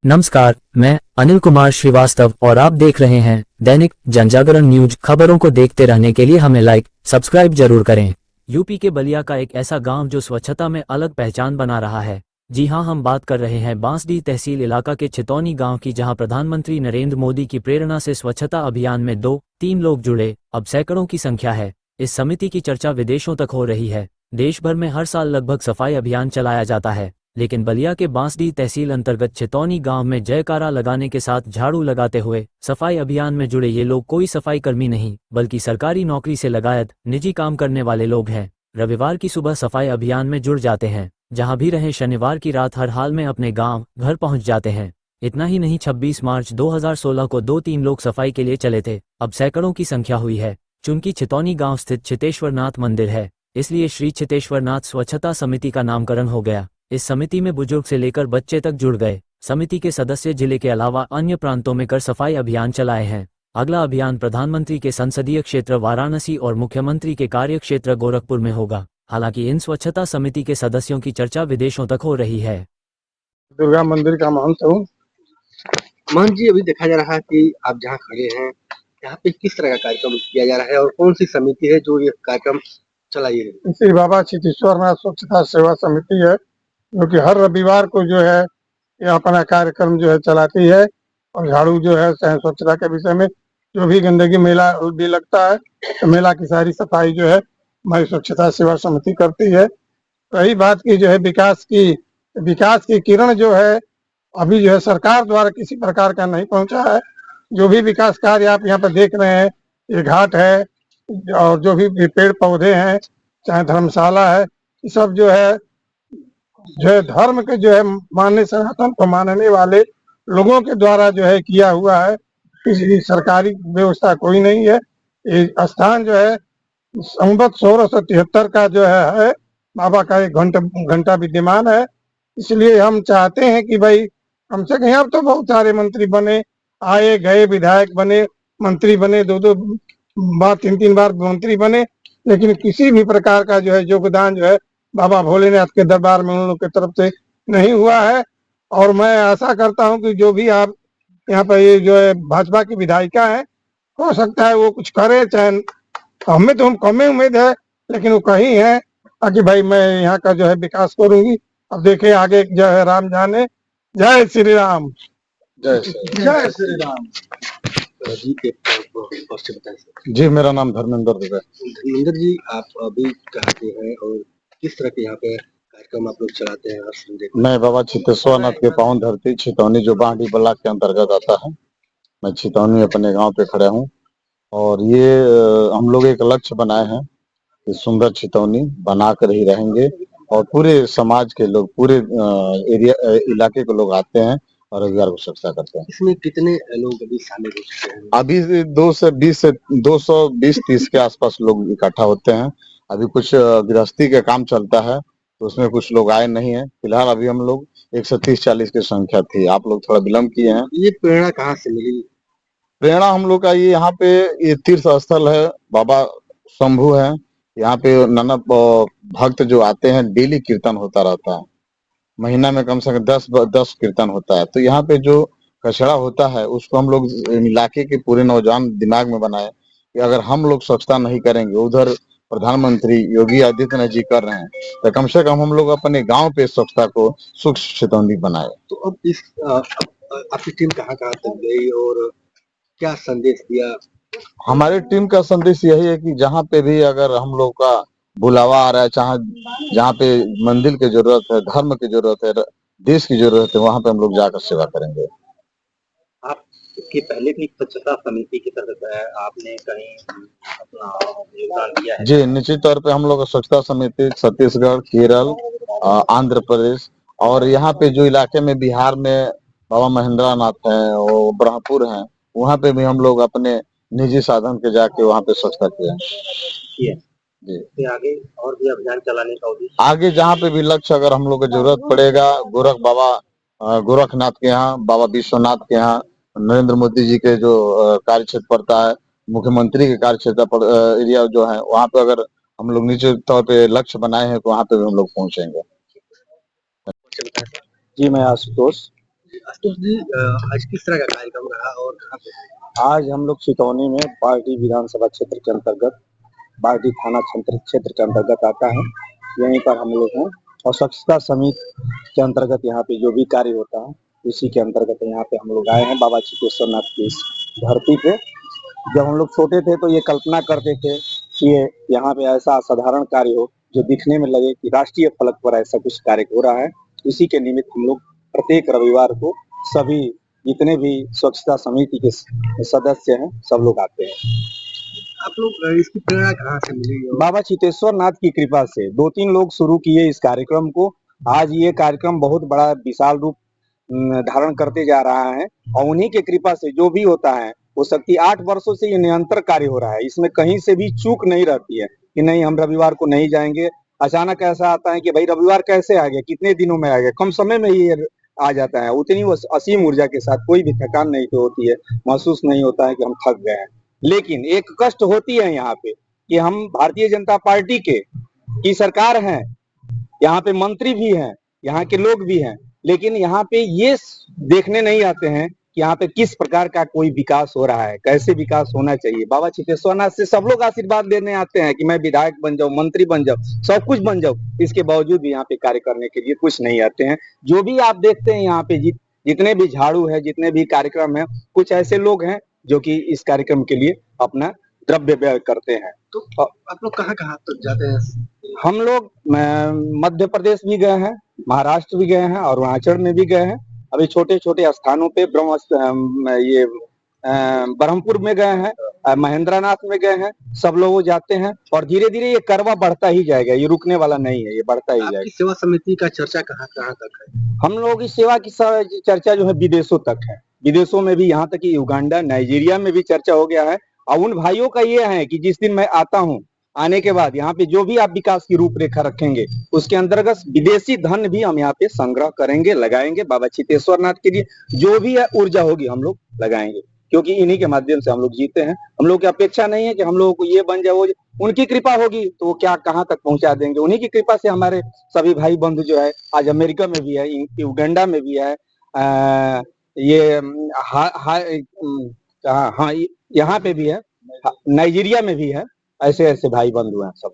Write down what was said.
नमस्कार, मैं अनिल कुमार श्रीवास्तव और आप देख रहे हैं दैनिक जनजागरण न्यूज। खबरों को देखते रहने के लिए हमें लाइक सब्सक्राइब जरूर करें। यूपी के बलिया का एक ऐसा गांव जो स्वच्छता में अलग पहचान बना रहा है। जी हां, हम बात कर रहे हैं बांसडीह तहसील इलाका के छितौनी गांव की, जहां प्रधानमंत्री नरेंद्र मोदी की प्रेरणा से स्वच्छता अभियान में 2-3 लोग जुड़े, अब सैकड़ों की संख्या है। इस समिति की चर्चा विदेशों तक हो रही है। देश भर में हर साल लगभग सफाई अभियान चलाया जाता है, लेकिन बलिया के बांसडीह तहसील अंतर्गत छितौनी गांव में जयकारा लगाने के साथ झाड़ू लगाते हुए सफाई अभियान में जुड़े ये लोग कोई सफाई कर्मी नहीं, बल्कि सरकारी नौकरी से लगायत निजी काम करने वाले लोग हैं। रविवार की सुबह सफाई अभियान में जुड़ जाते हैं, जहां भी रहें शनिवार की रात हर हाल में अपने गांव घर पहुंच जाते हैं। इतना ही नहीं, 26 मार्च 2016 को 2-3 लोग सफाई के लिए चले थे, अब सैकड़ों की संख्या हुई है। चूंकि छितौनी गांव स्थित छितेश्वरनाथ मंदिर है, इसलिए श्री छितेश्वरनाथ स्वच्छता समिति का नामकरण हो गया। इस समिति में बुजुर्ग से लेकर बच्चे तक जुड़ गए। समिति के सदस्य जिले के अलावा अन्य प्रांतों में कर सफाई अभियान चलाए हैं। अगला अभियान प्रधानमंत्री के संसदीय क्षेत्र वाराणसी और मुख्यमंत्री के कार्य क्षेत्र गोरखपुर में होगा। हालांकि इन स्वच्छता समिति के सदस्यों की चर्चा विदेशों तक हो रही है। दुर्गा मंदिर का महंत हूँ। महंत जी, अभी देखा जा रहा है कि आप जहाँ खड़े हैं, यहाँ पे किस तरह का कार्यक्रम किया जा रहा है और कौन सी समिति है जो ये कार्यक्रम चलाई है? श्री बाबा छितेश्वरनाथ स्वच्छता सेवा समिति है, जो कि हर रविवार को जो है ये अपना कार्यक्रम जो है चलाती है। और झाड़ू जो है स्वच्छता के विषय में जो भी गंदगी मेला भी लगता है, तो मेला की सारी सफाई जो है हमारी स्वच्छता सेवा समिति करती है। रही बात की जो है विकास की किरण जो है अभी जो है सरकार द्वारा किसी प्रकार का नहीं पहुंचा है। जो भी विकास कार्य आप यहाँ पर देख रहे हैं, ये घाट है और जो भी पेड़ पौधे हैं, चाहे धर्मशाला है, ये सब जो है धर्म के जो है मानने सनातन को मानने वाले लोगों के द्वारा जो है किया हुआ है। किसी सरकारी व्यवस्था कोई नहीं है। ये स्थान जो है संवत 1673 का जो है बाबा का एक घंटा विद्यमान है। इसलिए हम चाहते हैं कि भाई कम से कम, यहाँ तो बहुत सारे मंत्री बने, आए गए, विधायक बने, मंत्री बने, 2-2 बार 3-3 बार मंत्री बने, लेकिन किसी भी प्रकार का जो है योगदान जो है बाबा भोलेनाथ के दरबार में उन लोगों की तरफ से नहीं हुआ है। और मैं आशा करता हूं कि जो भी आप यहाँ पर ये जो है भाजपा की विधायिका है, हो सकता है वो कुछ करे, चाहे हमें तो हम कम उम्मीद है, लेकिन वो कहीं है कि भाई मैं यहाँ का जो है विकास करूंगी। अब देखे आगे जो है राम जाने। जय श्री राम। जय श्री राम। जी, मेरा नाम धर्मेंद्र दुबे। धर्मेंद्र जी, आप अभी कहाँ के हैं और किस तरह के यहाँ पे कार्यक्रम आप लोग चलाते हैं हर संडे? मैं बाबा छितेश्वरनाथ के पावन धरती छितौनी, जो बांसडीह ब्लॉक के अंतर्गत आता है, मैं छितौनी अपने गांव पे खड़ा हूँ। और ये हम लोग एक लक्ष्य बनाए हैं कि सुंदर छितौनी बनाकर ही रहेंगे। और पूरे समाज के लोग, पूरे एरिया इलाके के लोग आते हैं और रोजगार को सुरक्षा करते हैं। इसमें कितने लोग अभी शामिल हो चुके हैं? अभी 220-30 के आसपास लोग इकट्ठा होते हैं। अभी कुछ गृहस्थी का काम चलता है, तो उसमें कुछ लोग आए नहीं है। फिलहाल अभी हम लोग 130-40 की संख्या थी। आप लोग थोड़ा विलम्ब किए हैं। ये प्रेरणा कहाँ से मिली? प्रेरणा हम लोग का ये यहाँ पे ये तीर्थ स्थल है, बाबा शंभू है। यहाँ पे नाना भक्त जो आते हैं, डेली कीर्तन होता रहता है। महीना में कम से कम 10 कीर्तन होता है। तो यहाँ पे जो कचरा होता है, उसको हम लोग इलाके के पूरे नौजवान दिमाग में बनाए कि अगर हम लोग स्वच्छता नहीं करेंगे, उधर प्रधानमंत्री योगी आदित्यनाथ जी कर रहे हैं, तो कम से कम हम लोग अपने गांव पे स्वच्छता को सुख छितौनी बनाए। तो अब इस आपकी टीम कहाँ तक गई और क्या संदेश दिया? हमारी टीम का संदेश यही है कि जहाँ पे भी अगर हम लोग का बुलावा आ रहा है, चाहे जहाँ पे मंदिर की जरूरत है, धर्म की जरूरत है, देश की जरूरत है, वहाँ पे हम लोग जाकर सेवा करेंगे। आपके पहले भी स्वच्छता समिति की तरफ है, आपने कहीं अपना योगदान दिया है? जी, निश्चित तौर पे हम लोग स्वच्छता समिति छत्तीसगढ़, केरल, आंध्र प्रदेश और यहाँ पे जो इलाके में बिहार में बाबा महेंद्र नाथ है और ब्रह्मपुर है, वहाँ पे भी हम लोग अपने निजी साधन के जाके वहाँ पे स्वच्छता किए हैं। जी, फिर आगे और भी अभियान चलाने का उद्देश्य? आगे जहाँ पे भी लक्ष्य अगर हम लोग को जरूरत पड़ेगा, गोरखनाथ के यहाँ, बाबा विश्वनाथ के यहाँ, नरेंद्र मोदी जी के जो कार्य क्षेत्र पड़ता है, मुख्यमंत्री के कार्य क्षेत्र एरिया जो है, वहाँ पे अगर हम लोग निश्चित तौर पे लक्ष्य बनाए हैं, तो वहाँ पे भी हम लोग पहुंचेंगे। जी, मैं आशुतोष। आशुतोष जी, आज किस तरह का कार्यक्रम रहा और कहाँ पे? आज हम लोग सितौनी में बाल्टी विधानसभा क्षेत्र के अंतर्गत बाल्टी थाना क्षेत्र के अंतर्गत आता है, यहीं पर हम लोग हैं और स्वच्छता समिति के अंतर्गत यहाँ पे जो भी कार्य होता है उसी के अंतर्गत यहाँ पे हम लोग आए हैं बाबा चितेश्वर नाथ की इस धरती पे। जब हम लोग छोटे थे तो ये कल्पना करते थे कि ये यहाँ पे ऐसा असाधारण कार्य हो जो दिखने में लगे कि राष्ट्रीय फलक पर ऐसा कुछ कार्य हो रहा है। इसी के निमित्त हम लोग प्रत्येक रविवार को सभी जितने भी स्वच्छता समिति के सदस्य हैं सब लोग आते हैं। आप लोग इसकी प्रेरणा कहाँ से मिली? और बाबा चितेश्वर नाथ की कृपा से 2-3 लोग शुरू किए इस कार्यक्रम को। आज ये कार्यक्रम बहुत बड़ा विशाल रूप धारण करते जा रहा है और उन्हीं के कृपा से जो भी होता है वो शक्ति 8 वर्षों से ये निरंतर कार्य हो रहा है। इसमें कहीं से भी चूक नहीं रहती है कि नहीं हम रविवार को नहीं जाएंगे। अचानक ऐसा आता है कि भाई रविवार कैसे आ गया, कितने दिनों में आ गया, कम समय में ये आ जाता है। उतनी वो असीम ऊर्जा के साथ कोई भी थकान नहीं होती है, महसूस नहीं होता है कि हम थक गए हैं। लेकिन एक कष्ट होती है यहाँ पे कि हम भारतीय जनता पार्टी की सरकार है, यहाँ पे मंत्री भी हैं, यहाँ के लोग भी हैं, लेकिन यहाँ पे ये देखने नहीं आते हैं कि यहाँ पे किस प्रकार का कोई विकास हो रहा है, कैसे विकास होना चाहिए। बाबा चितेश्वर नाथ से सब लोग आशीर्वाद लेने आते हैं कि मैं विधायक बन जाऊं, मंत्री बन जाऊं, सब कुछ बन जाऊं। इसके बावजूद भी यहाँ पे कार्य करने के लिए कुछ नहीं आते हैं। जो भी आप देखते हैं यहाँ पे जितने भी झाड़ू है, जितने भी कार्यक्रम है, कुछ ऐसे लोग हैं जो कि इस कार्यक्रम के लिए अपना द्रव्य व्यय करते हैं। तो आप लोग कहाँ तक जाते हैं? हम लोग मध्य प्रदेश भी गए हैं, महाराष्ट्र भी गए हैं और अरुणाचल में भी गए हैं। अभी छोटे छोटे स्थानों पे ब्रह्मपुर में गए हैं, महेंद्रनाथ में गए हैं। सब लोग जाते हैं और धीरे धीरे ये करवा बढ़ता ही जाएगा, ये रुकने वाला नहीं है, ये बढ़ता ही जाएगा। आपकी सेवा समिति का चर्चा कहाँ तक है? हम लोग इस सेवा की चर्चा जो है विदेशों तक है। विदेशों में भी यहाँ तक कि युगांडा, नाइजीरिया में भी चर्चा हो गया है। और उन भाइयों का ये है कि जिस दिन मैं आता हूँ, आने के बाद यहाँ पे जो भी आप विकास की रूपरेखा रखेंगे उसके अंतर्गत विदेशी धन भी हम यहाँ पे संग्रह करेंगे, लगाएंगे। बाबा चितेश्वर नाथ के लिए जो भी ऊर्जा होगी हम लोग लगाएंगे, क्योंकि इन्हीं के माध्यम से हम लोग जीते हैं। हम लोग की अपेक्षा नहीं है कि हम लोगों को ये बन जाए, वो उनकी कृपा होगी तो वो क्या कहाँ तक पहुंचा देंगे। उन्हीं की कृपा से हमारे सभी भाई बंधु जो है आज अमेरिका में भी है, युगांडा में भी है, यहाँ पे भी है, नाइजीरिया में भी है। ऐसे ऐसे भाई बंधु हैं सब।